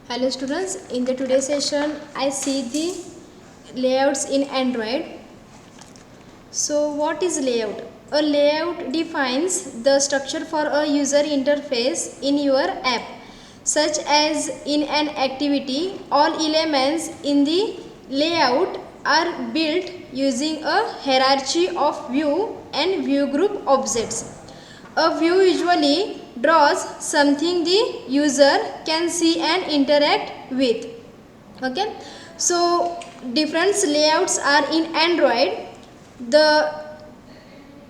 Hello students, in the today's session I see the layouts in Android. So what is layout? A layout defines the structure for a user interface in your app. Such as in an activity, all elements in the layout are built using a hierarchy of view and view group objects. A view usually draws something the user can see and interact with. Okay, so different layouts are in Android. The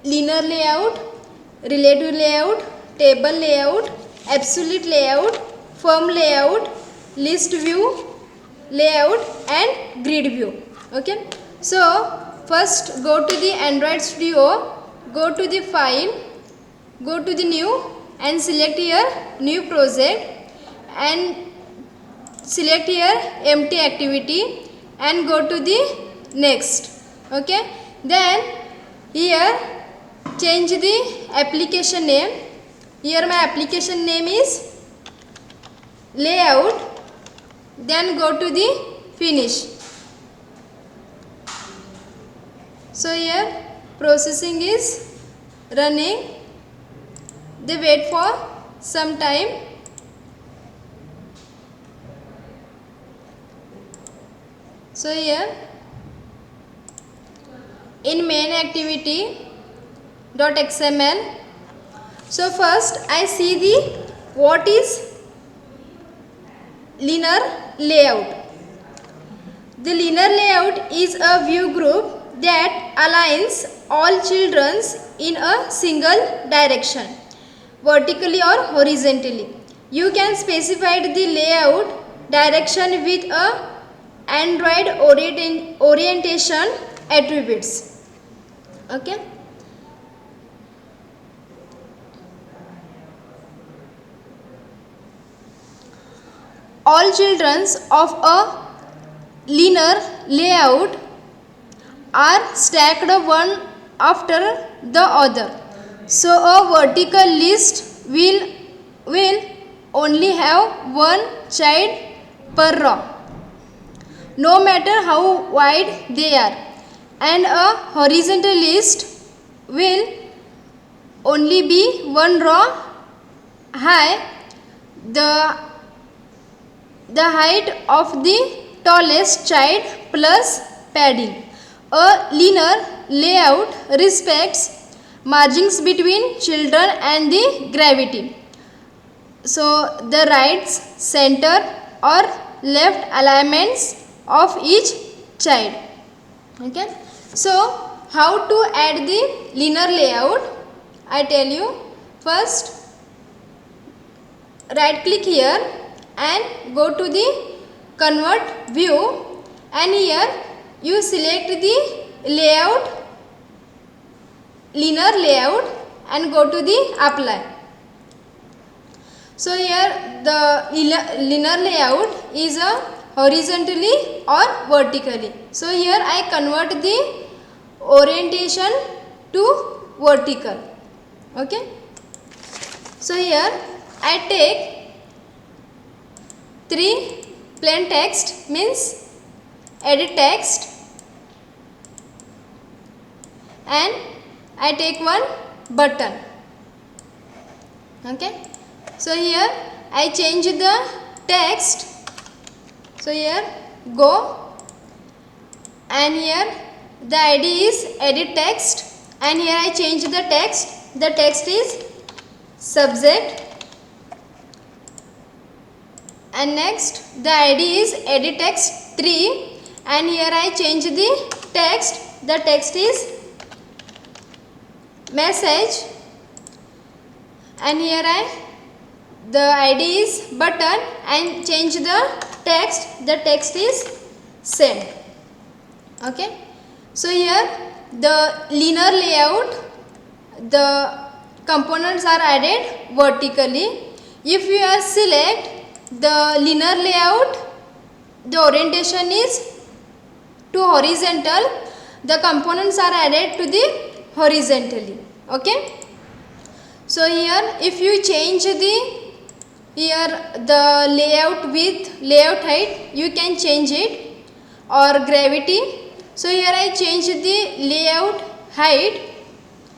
linear layout, relative layout, table layout, absolute layout, firm layout, list view layout and grid view. Okay, so first go to the Android Studio, go to the file, go to the new and select your new project and select your empty activity and go to the next. Okay, then here change the application name. Here my application name is layout, then go to the finish. So here processing is running. They wait for some time. So here in main activity .xml, so first I see the what is linear layout. The linear layout is a view group that aligns all children in a single direction, vertically or horizontally. You can specify the layout direction with a Android orientation attributes. Okay. All children of a linear layout are stacked one after the other. So a vertical list will only have one child per row, no matter how wide they are, and a horizontal list will only be one row high. The height of the tallest child plus padding. A linear layout respects margins between children and the gravity. So the right, center or left alignments of each child. Okay. So how to add the linear layout? I tell you. First, right click here and go to the convert view, and here you select the layout, linear layout, and go to the apply. So here the linear layout is a horizontally or vertically. So here I convert the orientation to vertical. Okay. So here I take 3 plain text, means edit text, and I take one button. Okay. So here I change the text. So here go, and here the ID is edit text, and here I change the text. The text is subject, and next the ID is edit text 3, and here I change the text. The text is message, and here the ID is button, and change the text. The text is send. Okay. So here the linear layout, the components are added vertically. If you are select the linear layout, the orientation is to horizontal, the components are added to the horizontally. Okay. So here if you change the here the layout width, layout height, you can change it, or gravity. So here I change the layout height.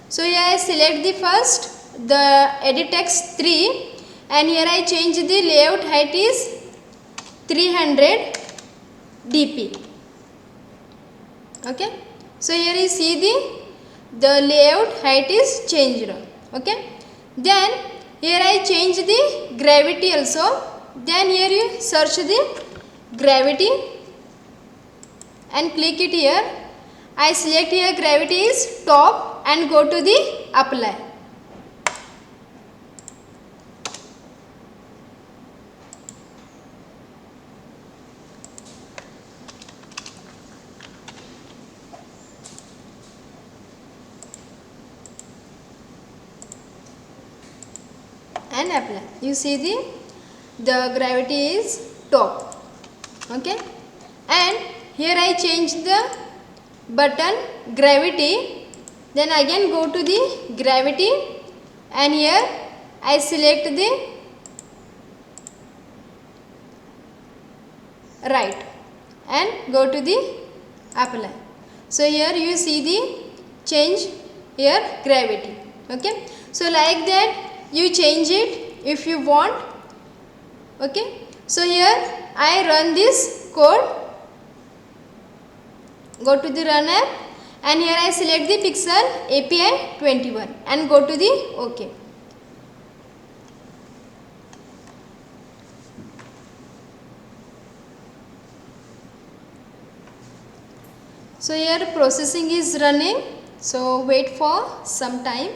So here I select the first the edit text 3, and here I change the layout height is 300 dp. Okay, so here you see the layout height is changed. Okay, then here I change the gravity also. Then here you search the gravity and click it here. I select here gravity is top and go to the apply. And apply. You see the gravity is top. Okay, and here I change the button gravity. Then again go to the gravity, and here I select the right and go to the apply. So here you see the change here gravity. Okay, so like that you change it if you want. Okay, so here I run this code, go to the run app, and here I select the Pixel API 21 and go to the OK. So here processing is running, so wait for some time.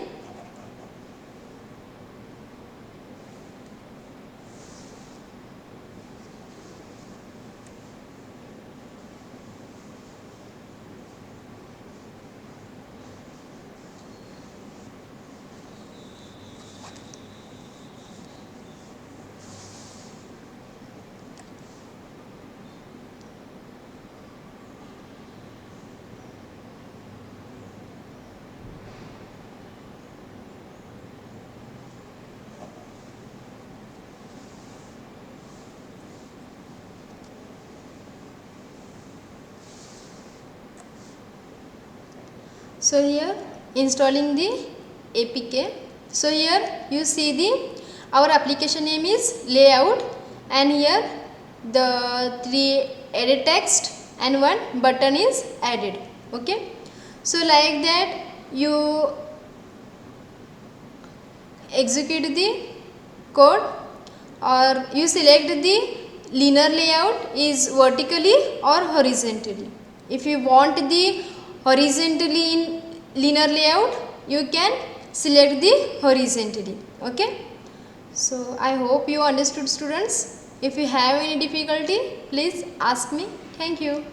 So here installing the APK. So here you see our application name is layout, and here the 3 edit text and 1 button is added. Okay, so like that you execute the code, or you select the linear layout is vertically or horizontally. If you want the horizontally in linear layout, you can select the horizontally. Okay, so I hope you understood, students. If you have any difficulty, please ask me. Thank you.